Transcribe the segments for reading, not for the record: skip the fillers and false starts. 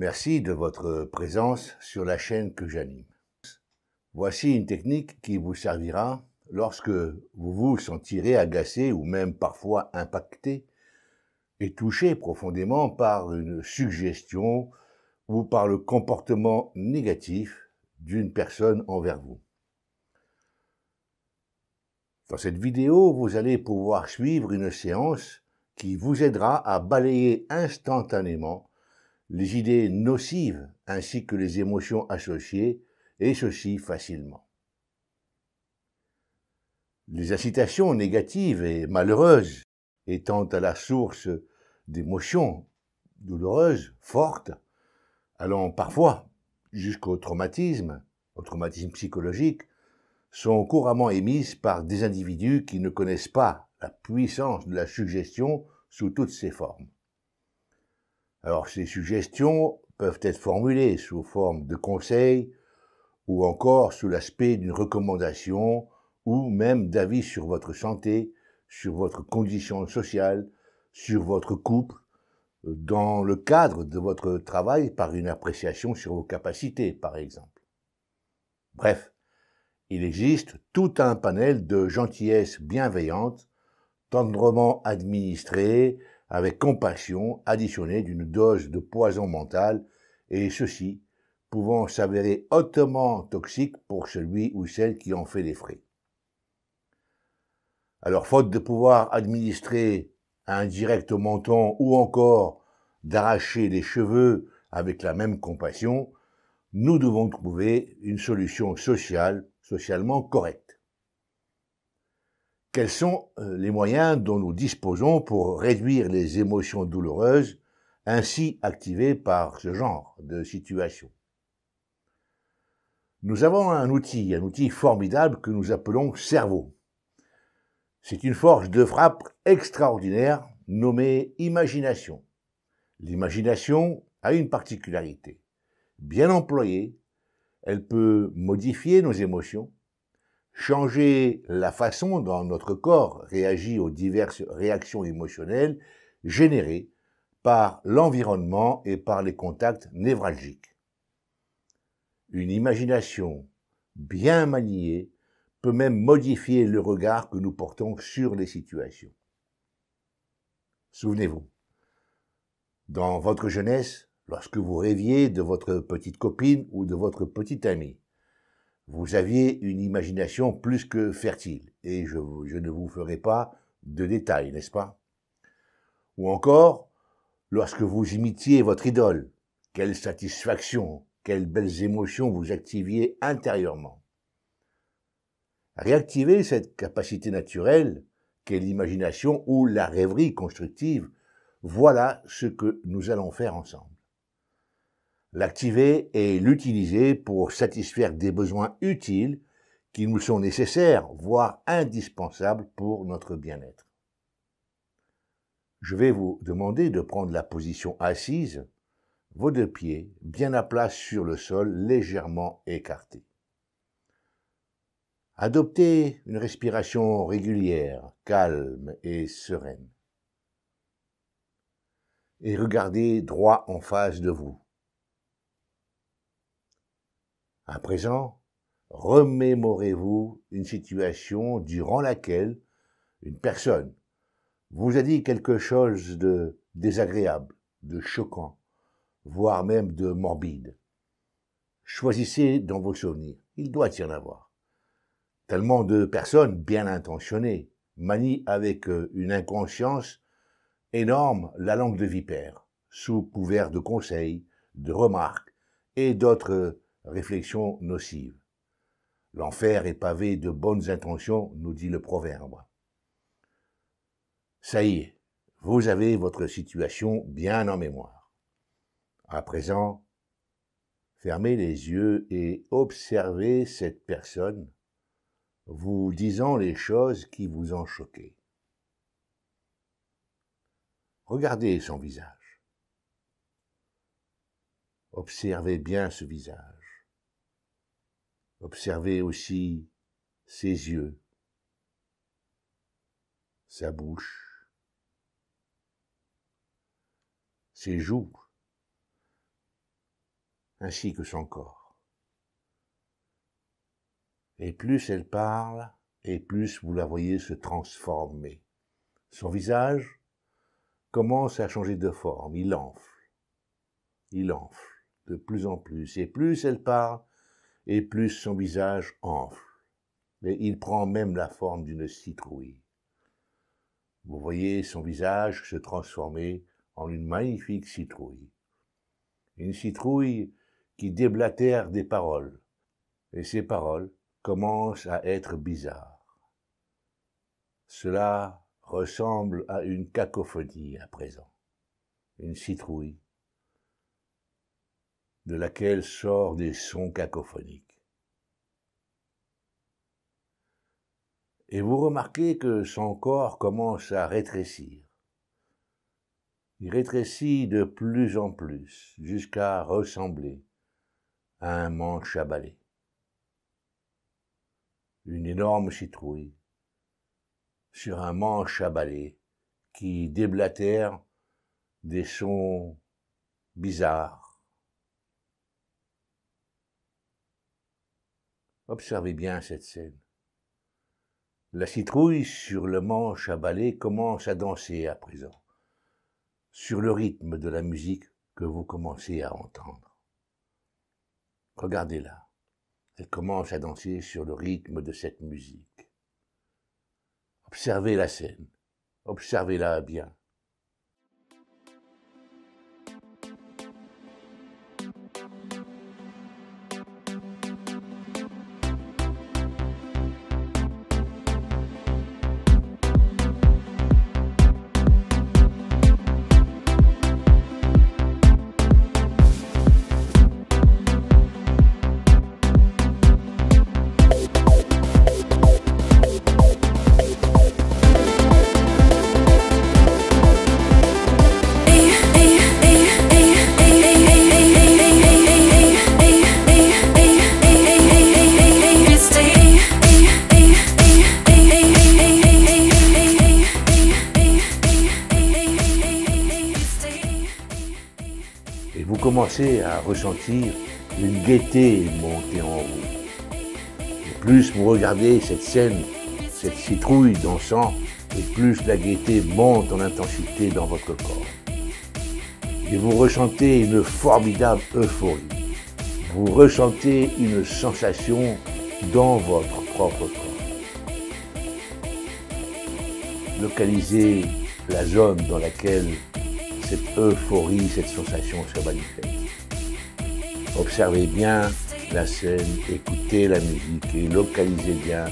Merci de votre présence sur la chaîne que j'anime. Voici une technique qui vous servira lorsque vous vous sentirez agacé ou même parfois impacté et touché profondément par une suggestion ou par le comportement négatif d'une personne envers vous. Dans cette vidéo, vous allez pouvoir suivre une séance qui vous aidera à balayer instantanément les idées nocives ainsi que les émotions associées, et ceci facilement. Les incitations négatives et malheureuses étant à la source d'émotions douloureuses, fortes, allant parfois jusqu'au traumatisme, au traumatisme psychologique, sont couramment émises par des individus qui ne connaissent pas la puissance de la suggestion sous toutes ses formes. Alors, ces suggestions peuvent être formulées sous forme de conseils ou encore sous l'aspect d'une recommandation ou même d'avis sur votre santé, sur votre condition sociale, sur votre couple, dans le cadre de votre travail par une appréciation sur vos capacités, par exemple. Bref, il existe tout un panel de gentillesse bienveillante, tendrement administrée, avec compassion, additionnée d'une dose de poison mental, et ceci pouvant s'avérer hautement toxique pour celui ou celle qui en fait les frais. Alors, faute de pouvoir administrer un direct au menton ou encore d'arracher les cheveux avec la même compassion, nous devons trouver une solution socialement correcte. Quels sont les moyens dont nous disposons pour réduire les émotions douloureuses ainsi activées par ce genre de situation? Nous avons un outil formidable que nous appelons cerveau. C'est une force de frappe extraordinaire nommée imagination. L'imagination a une particularité. Bien employée, elle peut modifier nos émotions, changer la façon dont notre corps réagit aux diverses réactions émotionnelles générées par l'environnement et par les contacts névralgiques. Une imagination bien maniée peut même modifier le regard que nous portons sur les situations. Souvenez-vous, dans votre jeunesse, lorsque vous rêviez de votre petite copine ou de votre petit ami, vous aviez une imagination plus que fertile, et je ne vous ferai pas de détails, n'est-ce pas? Ou encore, lorsque vous imitiez votre idole, quelle satisfaction, quelles belles émotions vous activiez intérieurement. Réactiver cette capacité naturelle qu'est l'imagination ou la rêverie constructive, voilà ce que nous allons faire ensemble. L'activer et l'utiliser pour satisfaire des besoins utiles qui nous sont nécessaires, voire indispensables pour notre bien-être. Je vais vous demander de prendre la position assise, vos deux pieds bien à plat sur le sol, légèrement écartés. Adoptez une respiration régulière, calme et sereine. Et regardez droit en face de vous. À présent, remémorez-vous une situation durant laquelle une personne vous a dit quelque chose de désagréable, de choquant, voire même de morbide. Choisissez dans vos souvenirs, il doit y en avoir. Tellement de personnes bien intentionnées manient avec une inconscience énorme la langue de vipère, sous couvert de conseils, de remarques et d'autres réflexions nocives. L'enfer est pavé de bonnes intentions, nous dit le proverbe. Ça y est, vous avez votre situation bien en mémoire. À présent, fermez les yeux et observez cette personne vous disant les choses qui vous ont choqué. Regardez son visage. Observez bien ce visage. Observez aussi ses yeux, sa bouche, ses joues, ainsi que son corps. Et plus elle parle, et plus vous la voyez se transformer. Son visage commence à changer de forme, il enfle de plus en plus, et plus elle parle, et plus son visage enfle. Et il prend même la forme d'une citrouille. Vous voyez son visage se transformer en une magnifique citrouille. Une citrouille qui déblatère des paroles. Et ces paroles commencent à être bizarres. Cela ressemble à une cacophonie à présent. Une citrouille de laquelle sortent des sons cacophoniques. Et vous remarquez que son corps commence à rétrécir. Il rétrécit de plus en plus, jusqu'à ressembler à un manche à balai. Une énorme citrouille sur un manche à balai qui déblatère des sons bizarres. Observez bien cette scène. La citrouille sur le manche à balai commence à danser à présent, sur le rythme de la musique que vous commencez à entendre. Regardez-la, elle commence à danser sur le rythme de cette musique. Observez la scène, observez-la bien. Et vous commencez à ressentir une gaieté monter en vous. Et plus vous regardez cette scène, cette citrouille dansant, et plus la gaieté monte en intensité dans votre corps. Et vous ressentez une formidable euphorie. Vous ressentez une sensation dans votre propre corps. Localisez la zone dans laquelle cette euphorie, cette sensation se manifeste. Observez bien la scène, écoutez la musique et localisez bien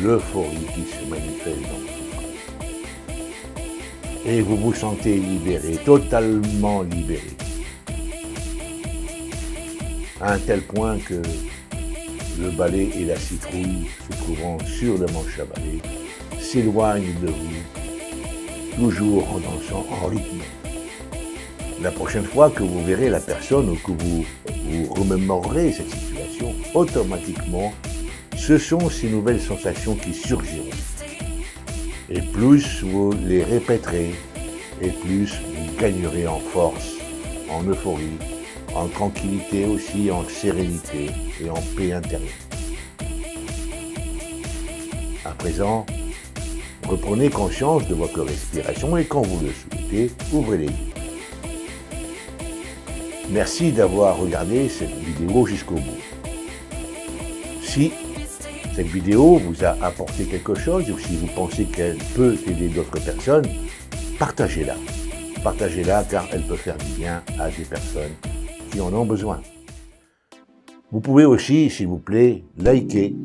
l'euphorie qui se manifeste dans votre corps. Et vous vous sentez libéré, totalement libéré. À un tel point que le balai et la citrouille se trouvant sur le manche à balai s'éloignent de vous, toujours en dansant en rythme. La prochaine fois que vous verrez la personne ou que vous remémorerez cette situation, automatiquement, ce sont ces nouvelles sensations qui surgiront. Et plus vous les répéterez, et plus vous gagnerez en force, en euphorie, en tranquillité aussi, en sérénité et en paix intérieure. À présent, reprenez conscience de votre respiration et quand vous le souhaitez, ouvrez les yeux. Merci d'avoir regardé cette vidéo jusqu'au bout. Si cette vidéo vous a apporté quelque chose ou si vous pensez qu'elle peut aider d'autres personnes, partagez-la. Partagez-la car elle peut faire du bien à des personnes qui en ont besoin. Vous pouvez aussi, s'il vous plaît, liker.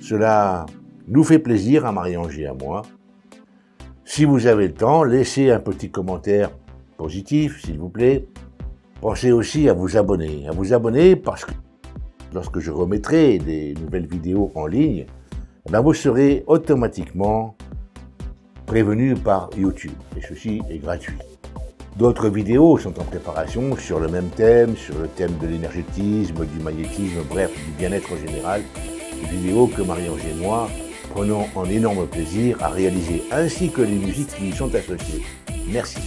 Cela nous fait plaisir à Marie-Ange et à moi. Si vous avez le temps, laissez un petit commentaire positif, s'il vous plaît. Pensez aussi à vous abonner parce que lorsque je remettrai des nouvelles vidéos en ligne, vous serez automatiquement prévenu par YouTube et ceci est gratuit. D'autres vidéos sont en préparation sur le même thème, sur le thème de l'énergétisme, du magnétisme, bref, du bien-être en général. Des vidéos que Marie-Ange et moi prenons en énorme plaisir à réaliser, ainsi que les musiques qui y sont associées. Merci.